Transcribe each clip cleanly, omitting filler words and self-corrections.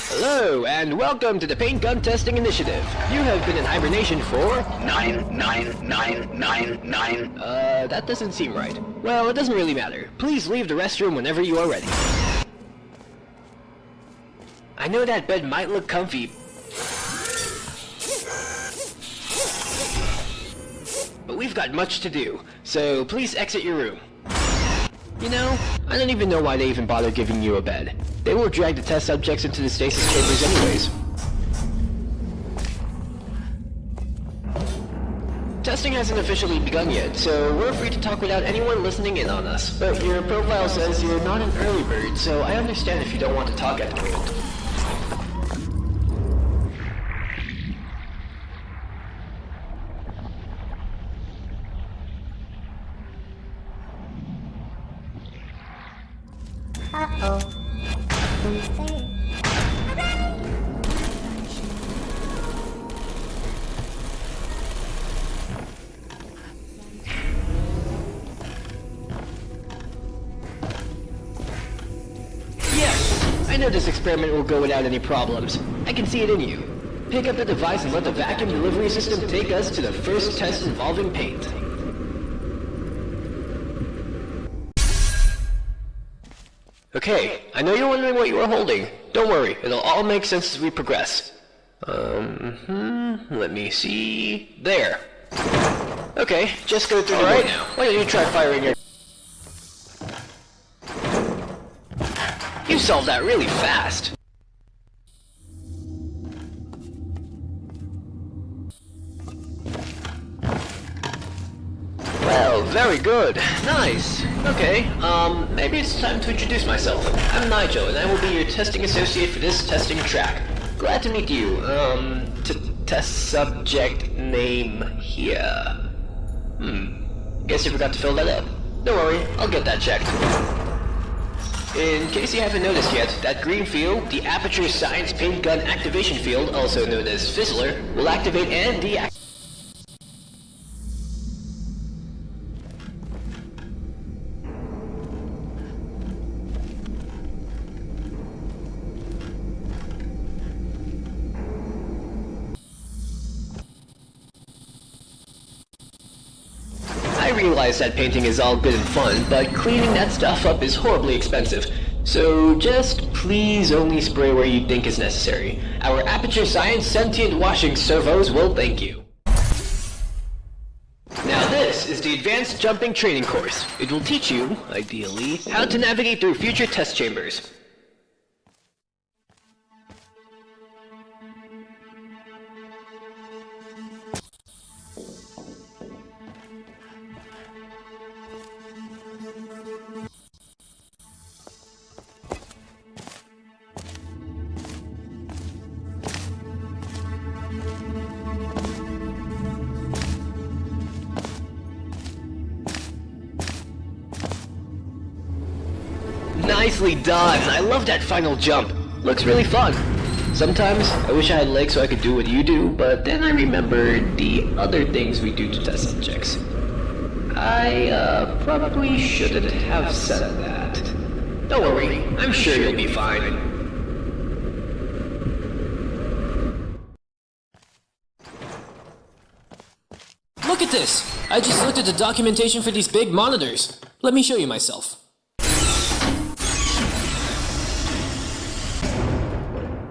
Hello, and welcome to the Paint Gun Testing Initiative. You have been in hibernation for... 99999. That doesn't seem right. Well, it doesn't really matter. Please leave the restroom whenever you are ready. I know that bed might look comfy, but we've got much to do, so please exit your room. You know, I don't even know why they even bother giving you a bed. They will drag the test subjects into the stasis chambers anyways. Testing hasn't officially begun yet, so we're free to talk without anyone listening in on us. But your profile says you're not an early bird, so I understand if you don't want to talk at the moment. Uh-oh. Yes! I know this experiment will go without any problems. I can see it in you. Pick up the device and let the vacuum delivery system take us to the first test involving paint. Okay, I know you're wondering what you are holding. Don't worry, it'll all make sense as we progress. Let me see... There. Okay, just go through the door now. Why don't you try firing your... You solved that really fast. Well, very good. Nice. Okay, maybe it's time to introduce myself. I'm Nigel, and I will be your testing associate for this testing track. Glad to meet you. Test subject name here. Guess you forgot to fill that up. Don't worry, I'll get that checked. In case you haven't noticed yet, that green field, the Aperture Science Paint Gun Activation Field, also known as Fizzler, will activate and deactivate. I realize that painting is all good and fun, but cleaning that stuff up is horribly expensive. So just please only spray where you think is necessary. Our Aperture Science sentient washing servos will thank you. Now this is the Advanced Jumping Training Course. It will teach you, ideally, how to navigate through future test chambers. Nicely done! I love that final jump. Looks really fun. Sometimes I wish I had legs so I could do what you do, but then I remembered the other things we do to test subjects. I probably shouldn't have said that. Don't worry, I'm sure you'll be fine. Look at this! I just looked at the documentation for these big monitors. Let me show you myself.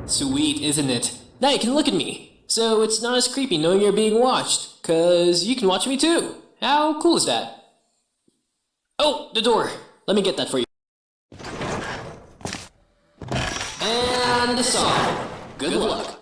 Sweet, isn't it? Now you can look at me. So it's not as creepy knowing you're being watched. 'Cause you can watch me too. How cool is that? Oh, the door. Let me get that for you. And the song. Good luck.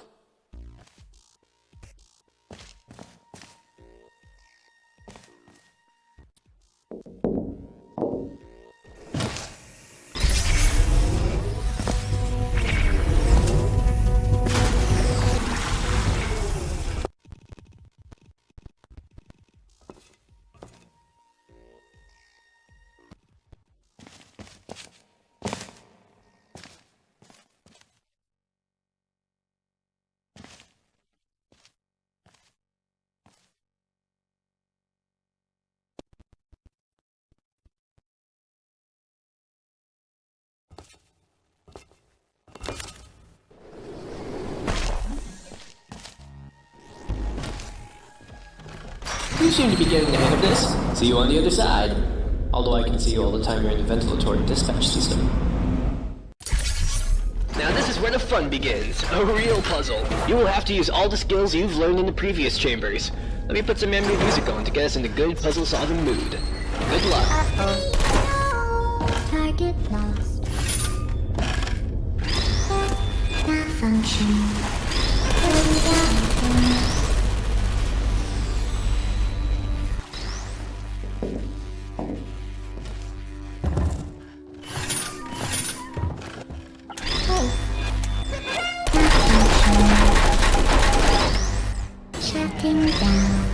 seem to be getting the hang of this. See you on the other side. Although I can see you all the time you're in the ventilatory dispatch system. Now this is where the fun begins. A real puzzle. You will have to use all the skills you've learned in the previous chambers. Let me put some memory music on to get us in a good puzzle-solving mood. Good luck. Target lost. Malfunction. Checking down.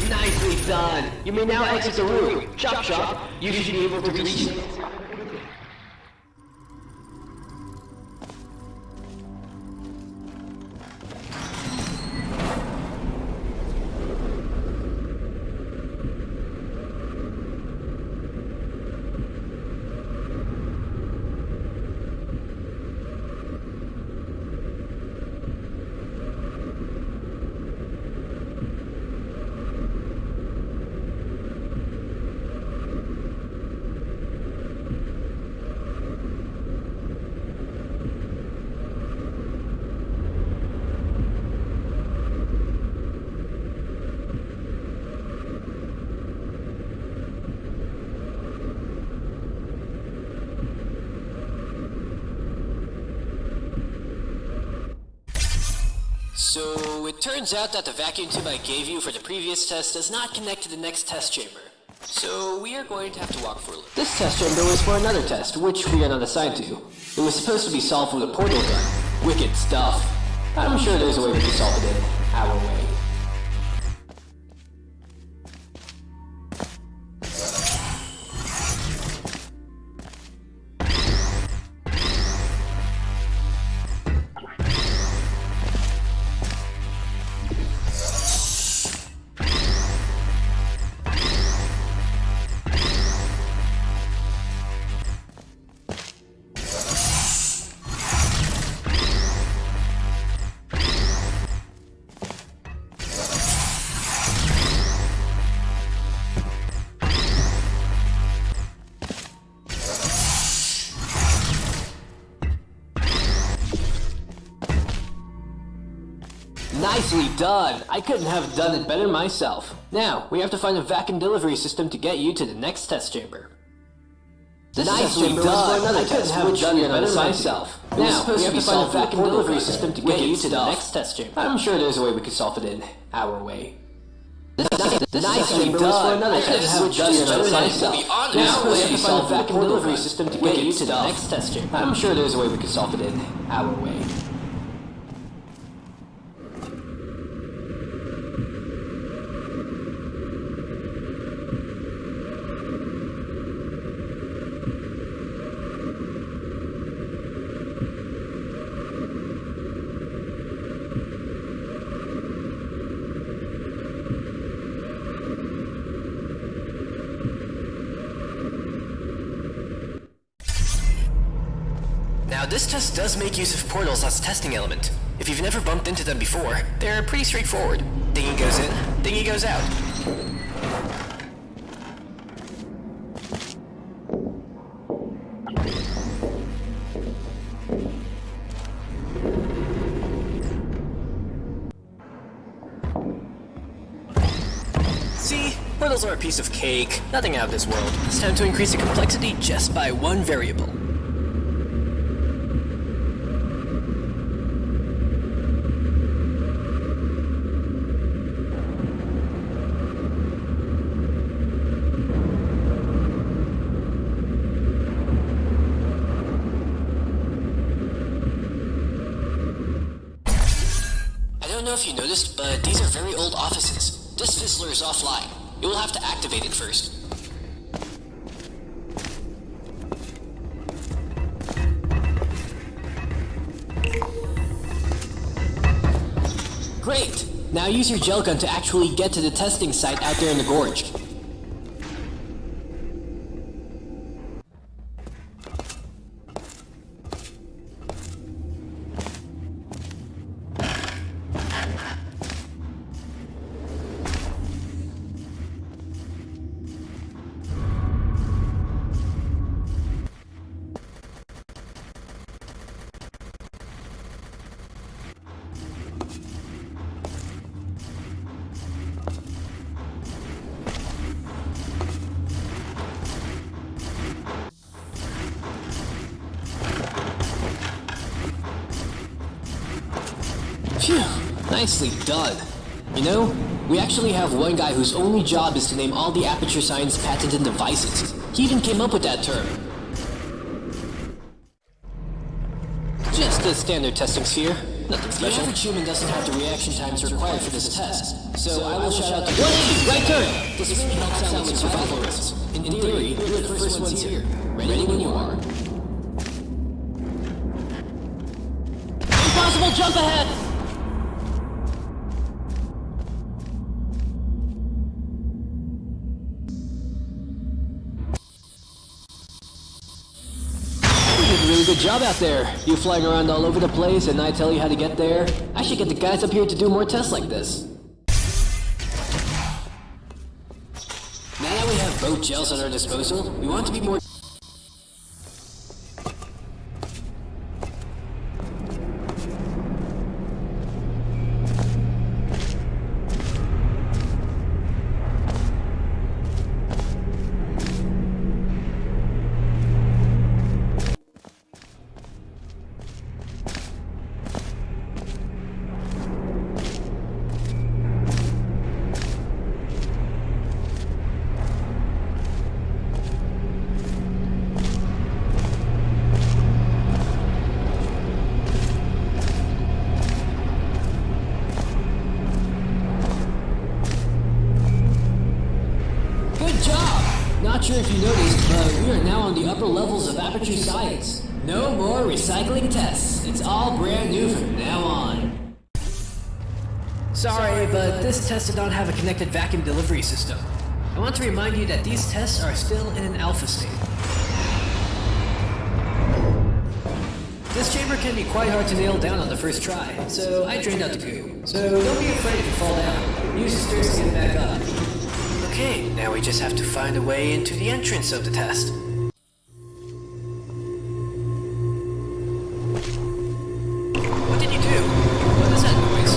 Nicely done. You may now exit the room. Chop chop. You should be able to reach it. So, it turns out that the vacuum tube I gave you for the previous test does not connect to the next test chamber. So, we are going to have to walk for a little. This test chamber was for another test, which we are not assigned to. It was supposed to be solved with a portal gun. Wicked stuff. I'm sure there's a way we can solve it in our way. Nicely done! I couldn't have done it better myself. Now, we have to find a vacuum delivery system to get you to the next test chamber. Nicely done! I couldn't have done it better myself. Now, we have to find a vacuum delivery system to get you to the next test chamber. I'm sure there's a way we could solve it in our way. Nicely done! I couldn't have done it better myself. Now, we have to find a vacuum delivery system to get you to the next test chamber. I'm sure there's a way we could solve it in our way. Now this test does make use of portals as a testing element. If you've never bumped into them before, they're pretty straightforward. Thingy goes in, thingy goes out. See? Portals are a piece of cake. Nothing out of this world. It's time to increase the complexity just by one variable. I don't know if you noticed, but these are very old offices. This fizzler is offline. You will have to activate it first. Great! Now use your gel gun to actually get to the testing site out there in the gorge. Phew, nicely done. You know, we actually have one guy whose only job is to name all the Aperture Science patented devices. He even came up with that term. Just a standard testing sphere. Nothing special. The average human doesn't have the reaction times required for this test, so I will shout out to 180, right turn! This really helps out with survival risks. In theory, you're the first ones here. Ready when you are. Impossible jump ahead! Really good job out there. You flying around all over the place and I tell you how to get there. I should get the guys up here to do more tests like this. Now that we have both gels at our disposal, we want to be more... Not sure if you noticed, but we are now on the upper levels of Aperture Science. No more recycling tests. It's all brand new from now on. Sorry, but this test did not have a connected vacuum delivery system. I want to remind you that these tests are still in an alpha state. This chamber can be quite hard to nail down on the first try, so I drained out the goo. So don't be afraid if you fall down. Use the stairs to get back up. Okay, now we just have to find a way into the entrance of the test. What did you do? What is that noise?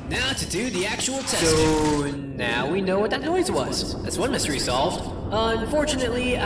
Now to do the actual testing. So now we know what that noise was. That's one mystery solved. Unfortunately,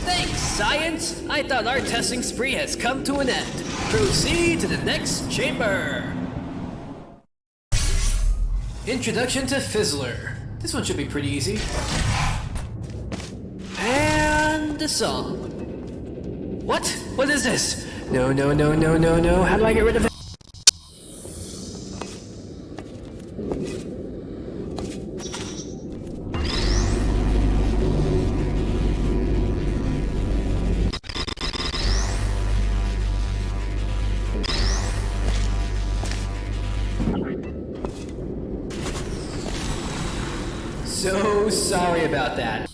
Thanks, science! I thought our testing spree has come to an end. Proceed to the next chamber. Introduction to Fizzler. This one should be pretty easy. And the song. What? What is this? No, no, no, no, no, no. How do I get rid of it? So sorry about that.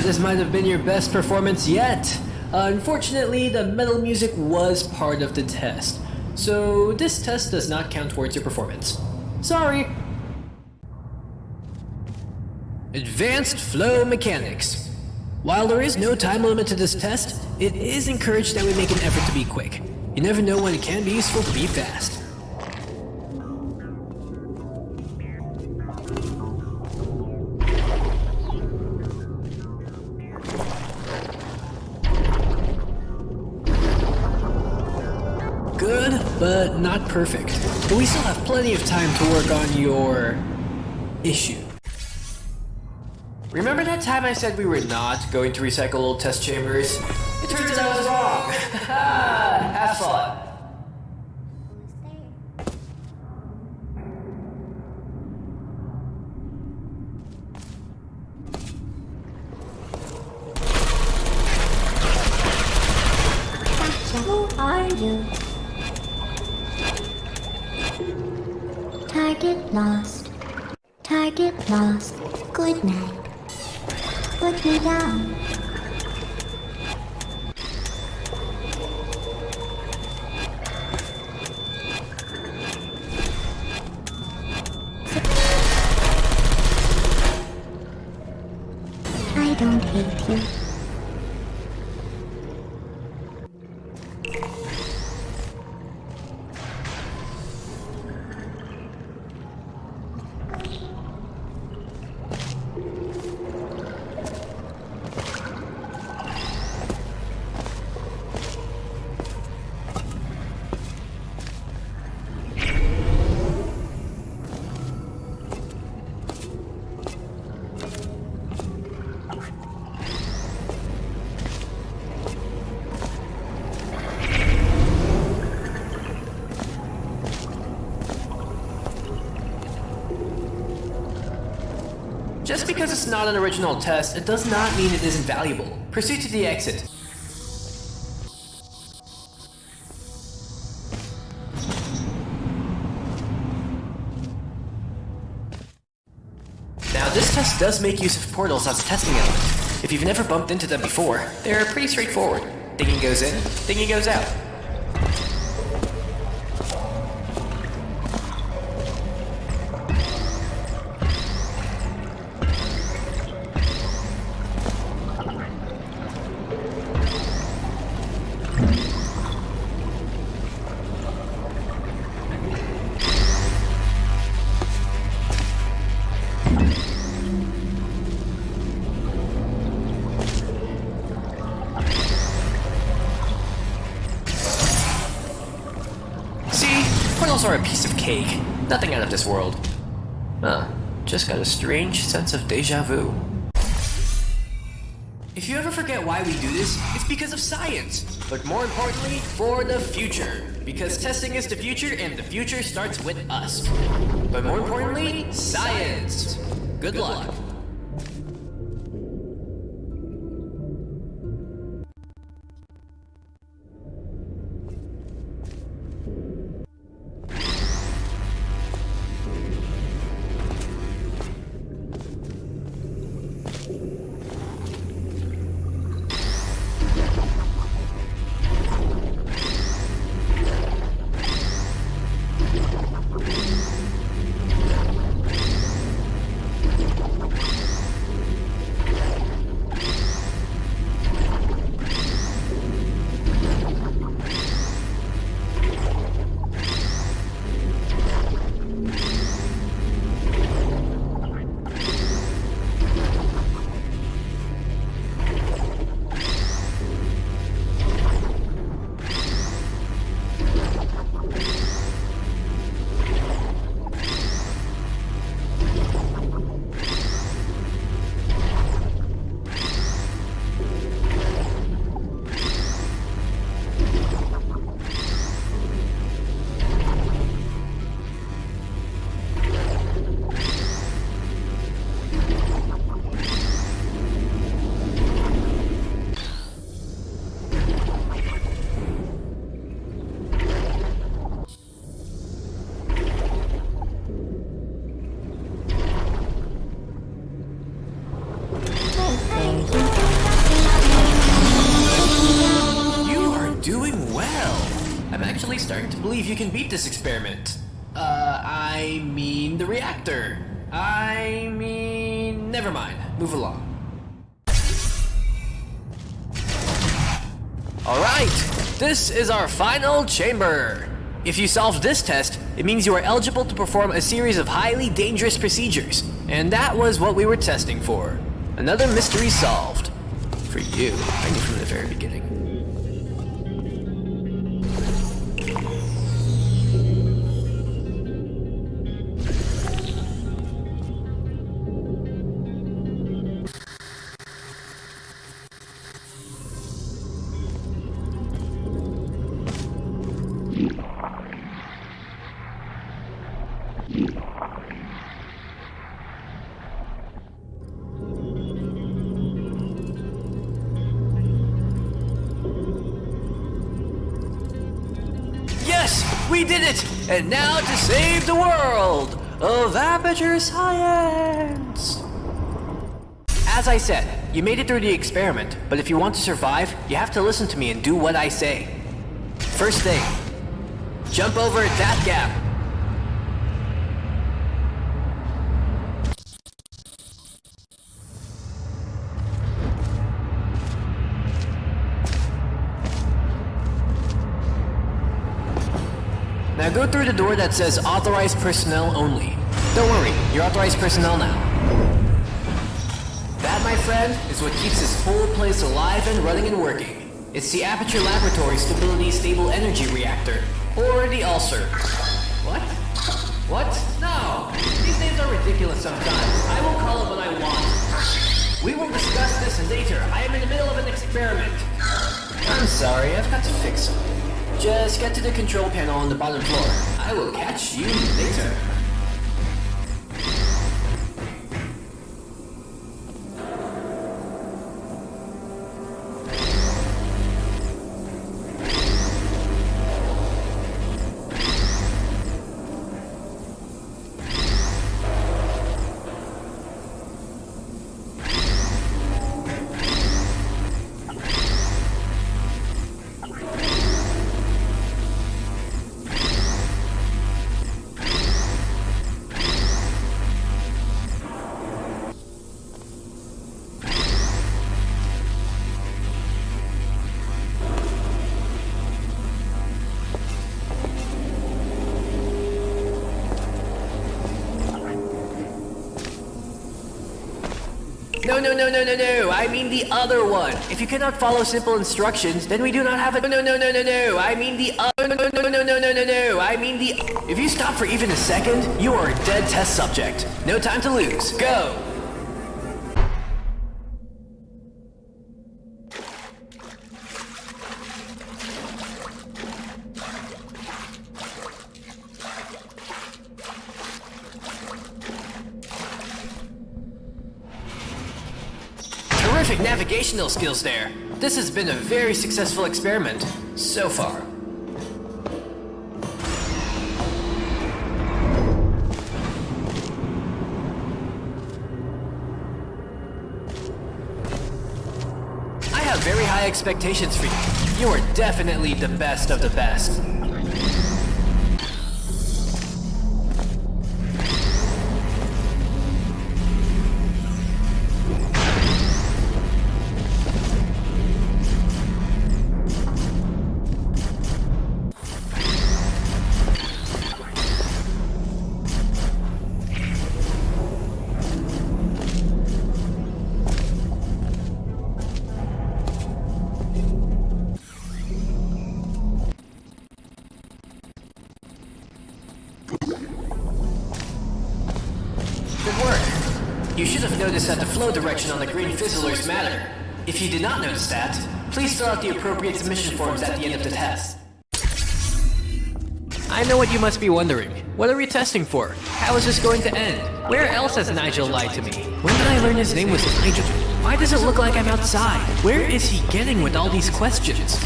This might have been your best performance yet. Unfortunately, the metal music was part of the test, so this test does not count towards your performance. Sorry. Advanced Flow Mechanics. While there is no time limit to this test, it is encouraged that we make an effort to be quick. You never know when it can be useful to be fast. Good, but not perfect. But we still have plenty of time to work on your issue. Remember that time I said we were not going to recycle old test chambers? It turns out I was wrong. Have fun. Who are you? Target lost. Target lost. Good night. Put me down. I don't hate you. Just because it's not an original test, it does not mean it isn't valuable. Proceed to the exit. Now this test does make use of portals as a testing element. If you've never bumped into them before, they're pretty straightforward. Thingy goes in, thingy goes out. Portals are a piece of cake. Nothing out of this world. Just got a strange sense of deja vu. If you ever forget why we do this, it's because of science. But more importantly, for the future. Because testing is the future and the future starts with us. But more importantly, science. Good luck. starting to believe you can beat this experiment. I mean the reactor. Never mind. Move along. Alright, this is our final chamber. If you solve this test, it means you are eligible to perform a series of highly dangerous procedures. And that was what we were testing for. Another mystery solved. For you, I knew from the very beginning. We did it! And now to save the world of Aperture Science! As I said, you made it through the experiment, but if you want to survive, you have to listen to me and do what I say. First thing, jump over that gap. Now go through the door that says authorized personnel only. Don't worry, you're authorized personnel now. That, my friend, is what keeps this whole place alive and running and working. It's the Aperture Laboratory Stability Stable Energy Reactor, or the ulcer. What? What? No! These names are ridiculous sometimes. I will call it what I want. We will discuss this later. I am in the middle of an experiment. I'm sorry, I've got to fix something. Just get to the control panel on the bottom floor. I will catch you later. No, I mean the other one. If you cannot follow simple instructions, then we do not have a no, I mean the no, I mean the If you stop for even a second, you are a dead test subject. No time to lose. Go! Terrific navigational skills there. This has been a very successful experiment so far. I have very high expectations for you. You are definitely the best of the best. You should have noticed that the flow direction on the green fizzlers matter. If you did not notice that, please fill out the appropriate submission forms at the end of the test. I know what you must be wondering. What are we testing for? How is this going to end? Where else has Nigel lied to me? When did I learn his name was Nigel? Why does it look like I'm outside? Where is he getting with all these questions?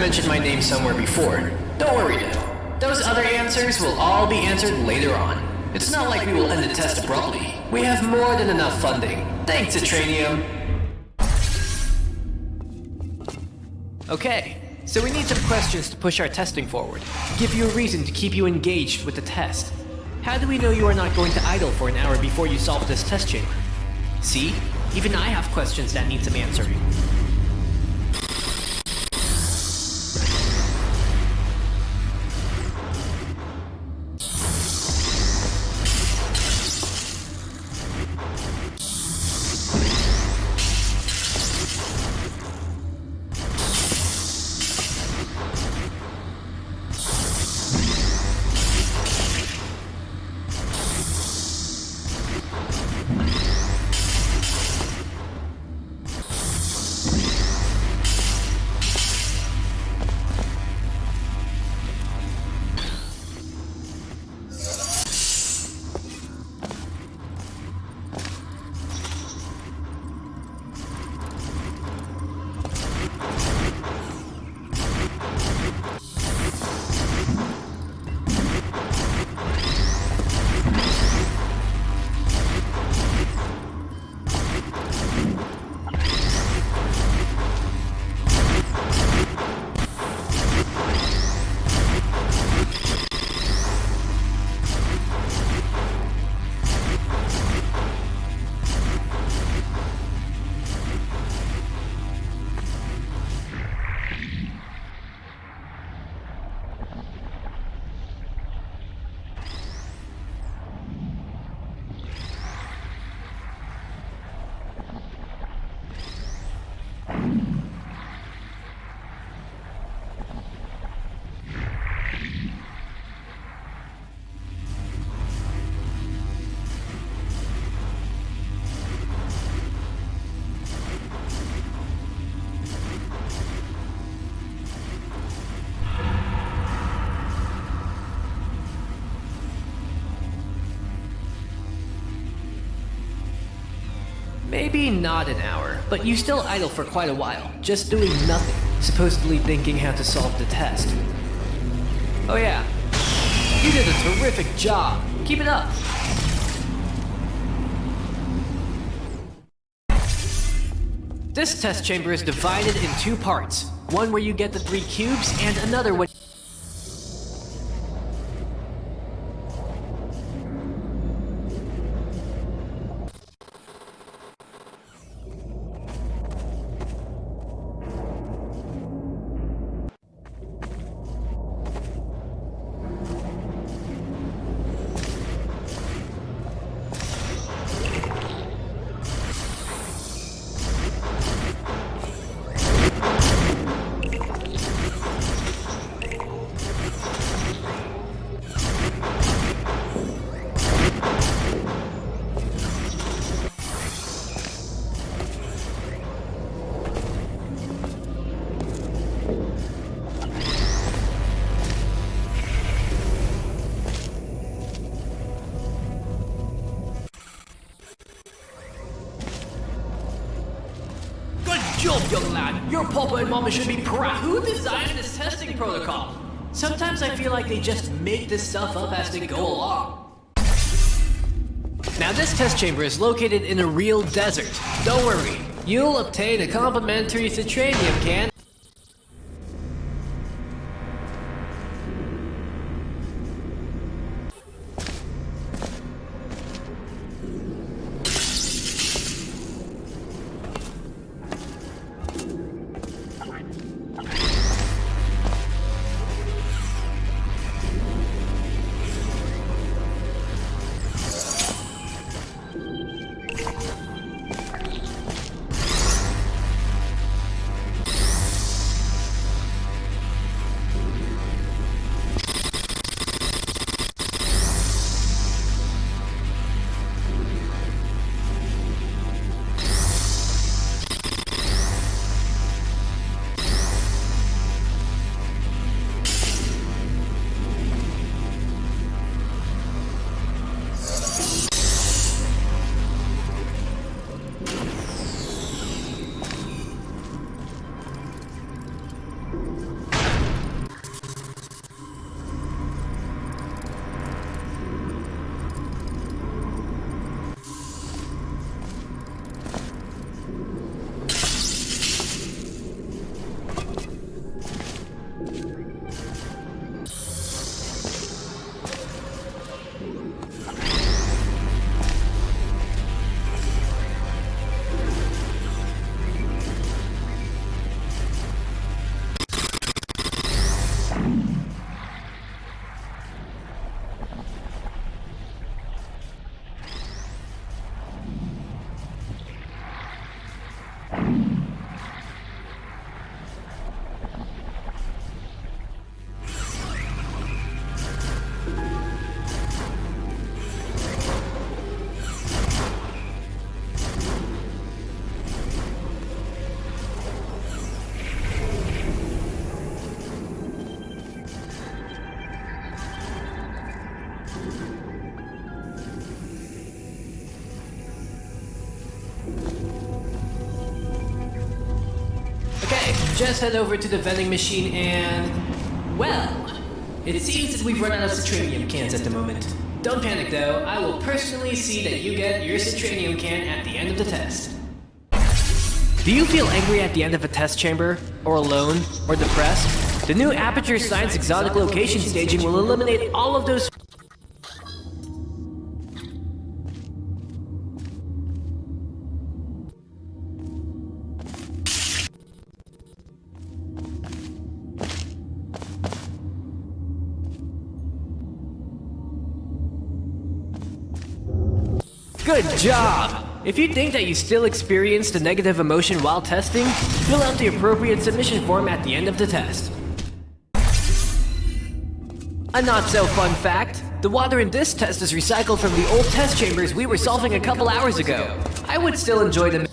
mentioned my name somewhere before. Don't worry though. Those other answers will all be answered later on. It's not like we will end the test abruptly. We have more than enough funding. Thanks, Atranium. Okay, so we need some questions to push our testing forward. Give you a reason to keep you engaged with the test. How do we know you are not going to idle for an hour before you solve this test chamber? See? Even I have questions that need some answering. Maybe not an hour, but you still idle for quite a while, just doing nothing, supposedly thinking how to solve the test. Oh yeah, you did a terrific job. Keep it up. This test chamber is divided in two parts, one where you get the 3 cubes and another when young lad, your papa and mama should be proud. Who designed this testing protocol? Sometimes I feel like they just make this stuff up as they go along. Now this test chamber is located in a real desert. Don't worry, you'll obtain a complimentary citranium can. just head over to the vending machine and... well, it seems that we've run out of citranium cans at the moment. Don't panic though, I will personally see that you get your citranium can at the end of the test. Do you feel angry at the end of a test chamber? Or alone? Or depressed? The new Aperture Science Exotic Location staging will eliminate all of those. Good job! If you think that you still experienced a negative emotion while testing, fill out the appropriate submission form at the end of the test. A not-so-fun fact, the water in this test is recycled from the old test chambers we were solving a couple hours ago. I would still enjoy them.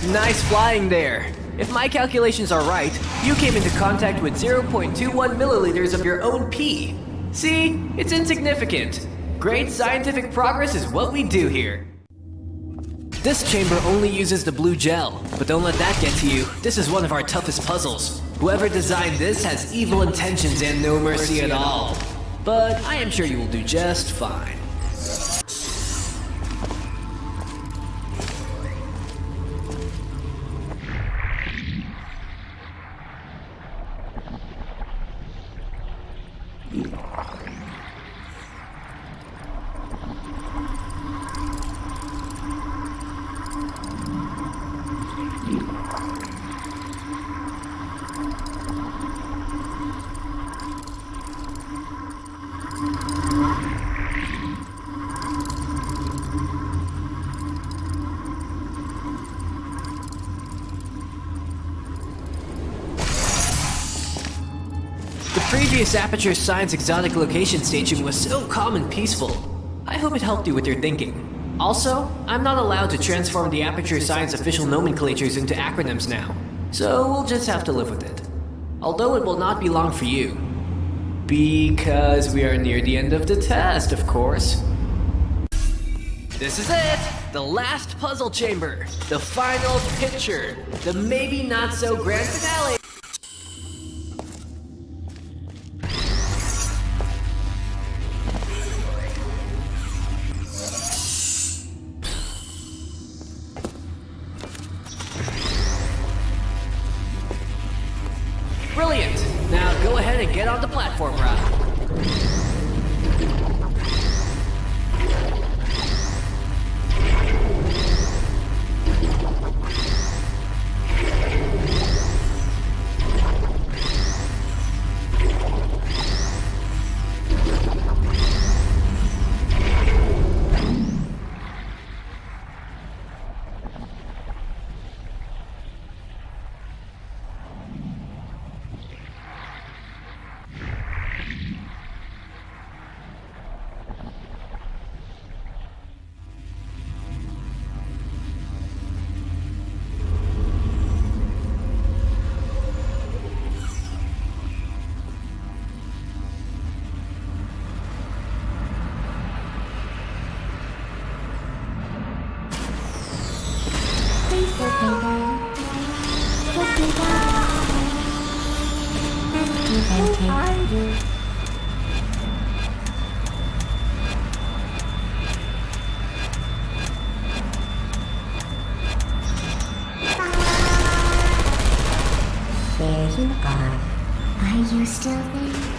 Nice flying there. If my calculations are right, you came into contact with 0.21 milliliters of your own pee. See? It's insignificant. Great scientific progress is what we do here. This chamber only uses the blue gel, but don't let that get to you. This is one of our toughest puzzles. Whoever designed this has evil intentions and no mercy at all. But I am sure you will do just fine. The previous Aperture Science Exotic Location staging was so calm and peaceful. I hope it helped you with your thinking. Also, I'm not allowed to transform the Aperture Science official nomenclatures into acronyms now, so we'll just have to live with it. Although it will not be long for you. Because we are near the end of the test, of course. This is it! The last puzzle chamber! The final picture! The maybe not so grand finale! Brilliant! Now go ahead and get on the platform ride. Please go paper. Put me down. And give and take. Who are you? There you are. Are you still there?